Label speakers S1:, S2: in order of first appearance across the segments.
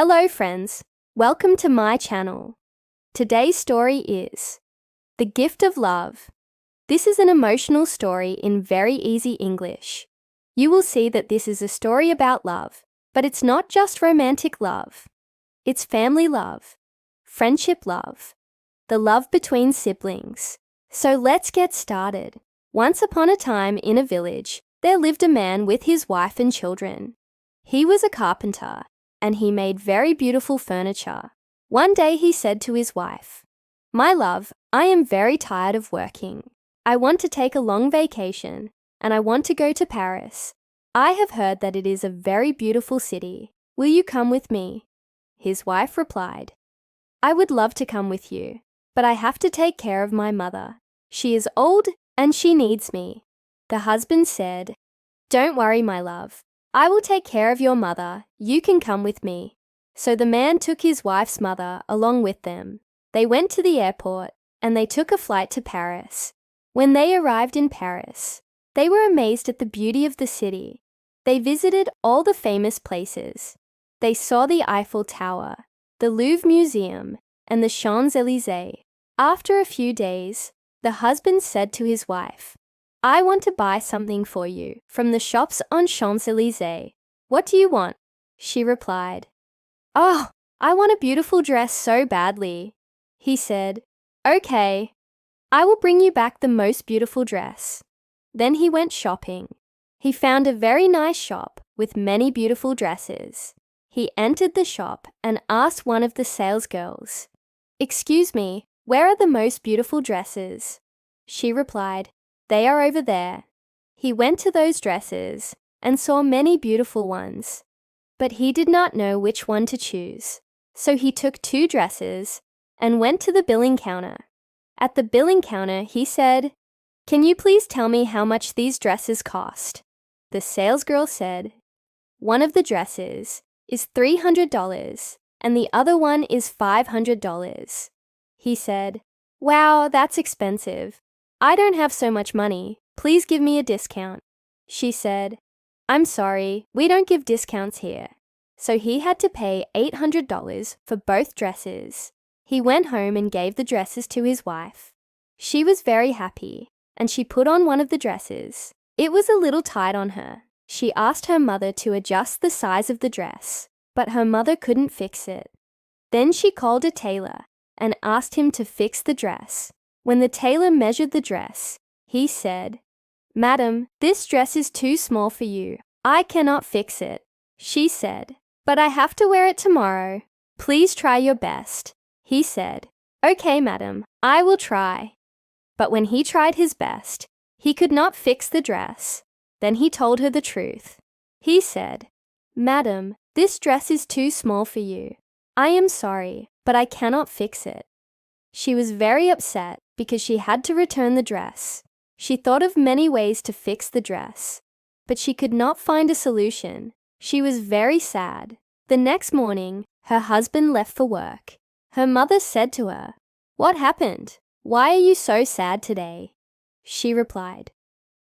S1: Hello friends, welcome to my channel. Today's story is The Gift of Love. This is an emotional story in very easy English. You will see that this is a story about love, but it's not just romantic love. It's family love, friendship love, the love between siblings. So let's get started. Once upon a time in a village, there lived a man with his wife and children. He was a carpenter, and he made very beautiful furniture. One day he said to his wife, "My love, I am very tired of working. I want to take a long vacation, and I want to go to Paris. I have heard that it is a very beautiful city. Will you come with me?" His wife replied, "I would love to come with you, but I have to take care of my mother. She is old and she needs me." The husband said, "Don't worry, my love. I will take care of your mother. You can come with me." So the man took his wife's mother along with them. They went to the airport and they took a flight to Paris. When they arrived in Paris, they were amazed at the beauty of the city. They visited all the famous places. They saw the Eiffel Tower, the Louvre Museum, and the Champs-Élysées. After a few days, the husband said to his wife, "I want to buy something for you from the shops on Champs-Élysées. What do you want?" She replied, "Oh, I want a beautiful dress so badly." He said, "Okay, I will bring you back the most beautiful dress." Then he went shopping. He found a very nice shop with many beautiful dresses. He entered the shop and asked one of the salesgirls, "Excuse me, where are the most beautiful dresses?" She replied, "They are over there." He went to those dresses and saw many beautiful ones, but he did not know which one to choose. So he took 2 dresses and went to the billing counter. At the billing counter, he said, "Can you please tell me how much these dresses cost?" The salesgirl said, "One of the dresses is $300 and the other one is $500. He said, "Wow, that's expensive. I don't have so much money. Please give me a discount." She said, "I'm sorry, we don't give discounts here." So he had to pay $800 for both dresses. He went home and gave the dresses to his wife. She was very happy, and she put on one of the dresses. It was a little tight on her. She asked her mother to adjust the size of the dress, but her mother couldn't fix it. Then she called a tailor and asked him to fix the dress. When the tailor measured the dress, he said, "Madam, this dress is too small for you. I cannot fix it." She said, "But I have to wear it tomorrow. Please try your best." He said, "Okay, madam, I will try." But when he tried his best, he could not fix the dress. Then he told her the truth. He said, "Madam, this dress is too small for you. I am sorry, but I cannot fix it." She was very upset because she had to return the dress. She thought of many ways to fix the dress, but she could not find a solution. She was very sad. The next morning, her husband left for work. Her mother said to her, "What happened? Why are you so sad today?" She replied,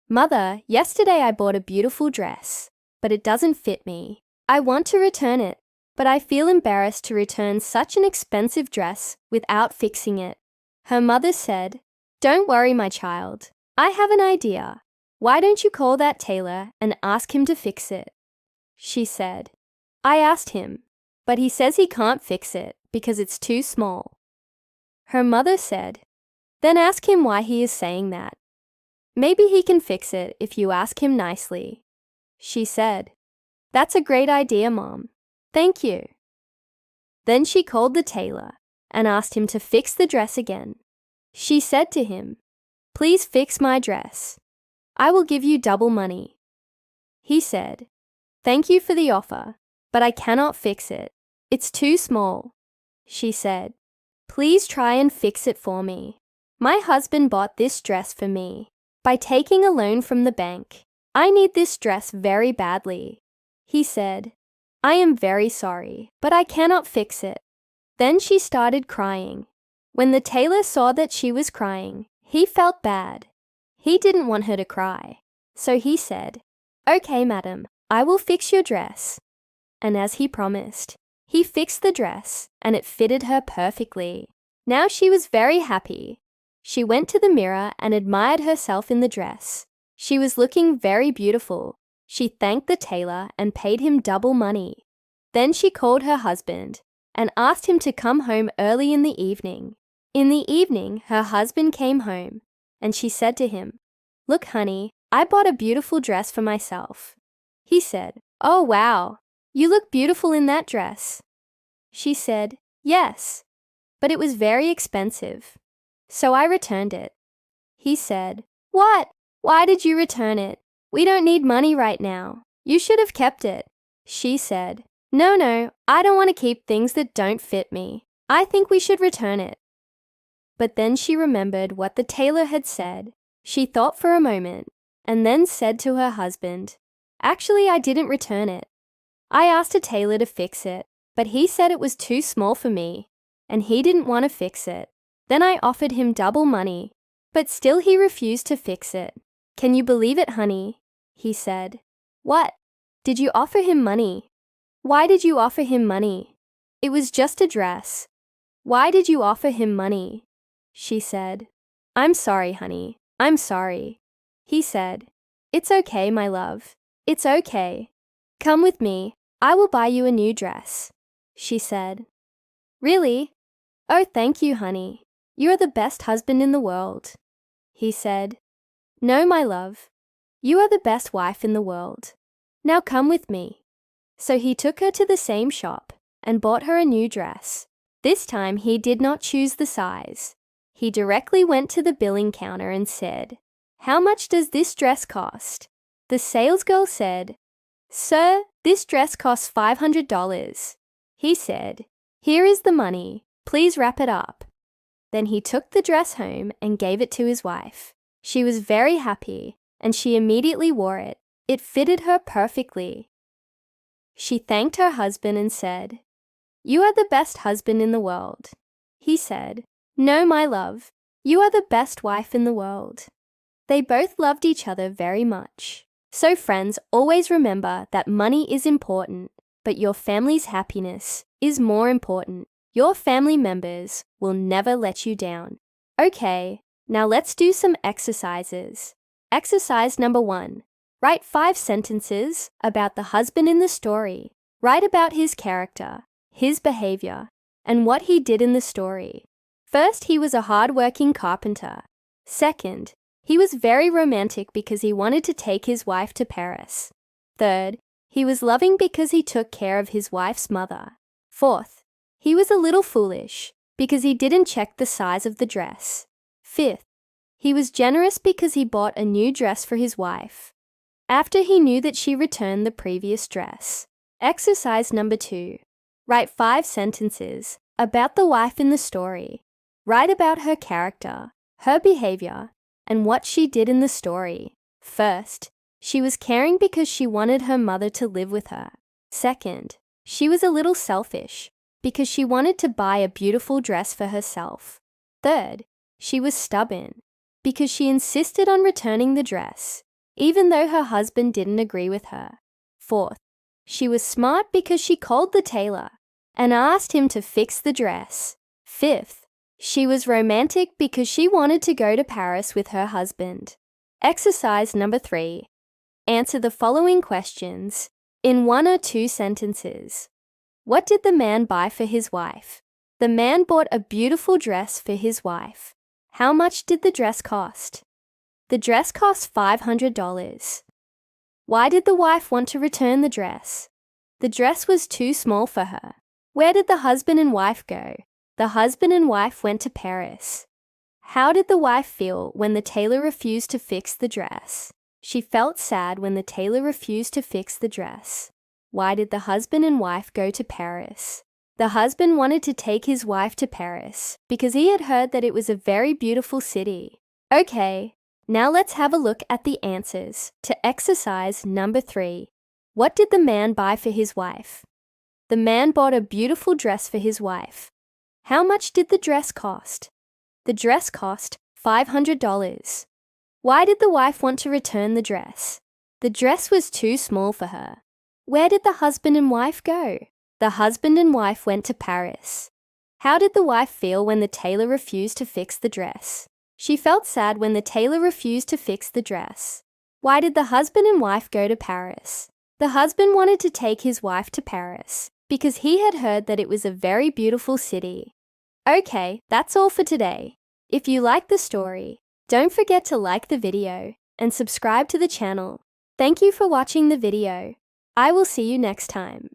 S1: "Mother, yesterday I bought a beautiful dress, but it doesn't fit me. I want to return it, but I feel embarrassed to return such an expensive dress without fixing it." Her mother said, "Don't worry, my child. I have an idea. Why don't you call that tailor and ask him to fix it?" She said, "I asked him, but he says he can't fix it because it's too small." Her mother said, "Then ask him why he is saying that. Maybe he can fix it if you ask him nicely." She said, "That's a great idea, Mom. Thank you." Then she called the tailor and asked him to fix the dress again. She said to him, "Please fix my dress. I will give you double money." He said, "Thank you for the offer, but I cannot fix it. It's too small." She said, "Please try and fix it for me. My husband bought this dress for me by taking a loan from the bank. I need this dress very badly." He said, "I am very sorry, but I cannot fix it." Then she started crying. When the tailor saw that she was crying, he felt bad. He didn't want her to cry, so he said, "Okay, madam, I will fix your dress." And as he promised, He fixed the dress, and it fitted her perfectly. Now she was very happy. She went to the mirror and admired herself in the dress. She was looking very beautiful. She thanked the tailor and paid him double money. Then she called her husband and asked him to come home early in the evening. In the evening, her husband came home, and she said to him, "Look, honey, I bought a beautiful dress for myself." He said, "Oh, wow, you look beautiful in that dress." She said, "Yes, but it was very expensive, so I returned it." He said, "What? Why did you return it? We don't need money right now. You should have kept it." She said, No, I don't want to keep things that don't fit me. I think we should return it." But then she remembered what the tailor had said. She thought for a moment and then said to her husband, "Actually, I didn't return it. I asked a tailor to fix it, but he said it was too small for me, and he didn't want to fix it. Then I offered him double money, but still he refused to fix it. Can you believe it, honey?" He said, "What? Did you offer him money? Why did you offer him money? It was just a dress. Why did you offer him money?" She said, "I'm sorry, honey. I'm sorry." He said, "It's okay, my love. It's okay. Come with me. I will buy you a new dress." She said, "Really? Oh, thank you, honey. You are the best husband in the world." He said, "No, my love. You are the best wife in the world. Now come with me." So he took her to the same shop and bought her a new dress. This time he did not choose the size. He directly went to the billing counter and said, "How much does this dress cost?" The salesgirl said, "Sir, this dress costs $500. He said, "Here is the money. Please wrap it up." Then he took the dress home and gave it to his wife. She was very happy, and she immediately wore it. It fitted her perfectly. She thanked her husband and said, "You are the best husband in the world." He said, "No, my love. You are the best wife in the world." They both loved each other very much. So friends, always remember that money is important, but your family's happiness is more important. Your family members will never let you down. Okay, now let's do some exercises. Exercise number 1. Write 5 sentences about the husband in the story. Write about his character, his behavior, and what he did in the story. First, he was a hard-working carpenter. Second, he was very romantic because he wanted to take his wife to Paris. Third, he was loving because he took care of his wife's mother. Fourth, he was a little foolish because he didn't check the size of the dress. Fifth, he was generous because he bought a new dress for his wife after he knew that she returned the previous dress. Exercise number 2. Write 5 sentences about the wife in the story. Write about her character, her behavior, and what she did in the story. First, she was caring because she wanted her mother to live with her. Second, she was a little selfish because she wanted to buy a beautiful dress for herself. Third, she was stubborn because she insisted on returning the dress, even though her husband didn't agree with her. Fourth, she was smart because she called the tailor and asked him to fix the dress. Fifth, she was romantic because she wanted to go to Paris with her husband. Exercise number 3. Answer the following questions in 1 or 2 sentences. What did the man buy for his wife? The man bought a beautiful dress for his wife. How much did the dress cost? The dress cost $500. Why did the wife want to return the dress? The dress was too small for her. Where did the husband and wife go? The husband and wife went to Paris. How did the wife feel when the tailor refused to fix the dress? She felt sad when the tailor refused to fix the dress. Why did the husband and wife go to Paris? The husband wanted to take his wife to Paris because he had heard that it was a very beautiful city. Okay, now let's have a look at the answers to exercise number 3. What did the man buy for his wife? The man bought a beautiful dress for his wife. How much did the dress cost? The dress cost $500. Why did the wife want to return the dress? The dress was too small for her. Where did the husband and wife go? The husband and wife went to Paris. How did the wife feel when the tailor refused to fix the dress? She felt sad when the tailor refused to fix the dress. Why did the husband and wife go to Paris? The husband wanted to take his wife to Paris because he had heard that it was a very beautiful city. Okay, that's all for today. If you like the story, don't forget to like the video and subscribe to the channel. Thank you for watching the video. I will see you next time.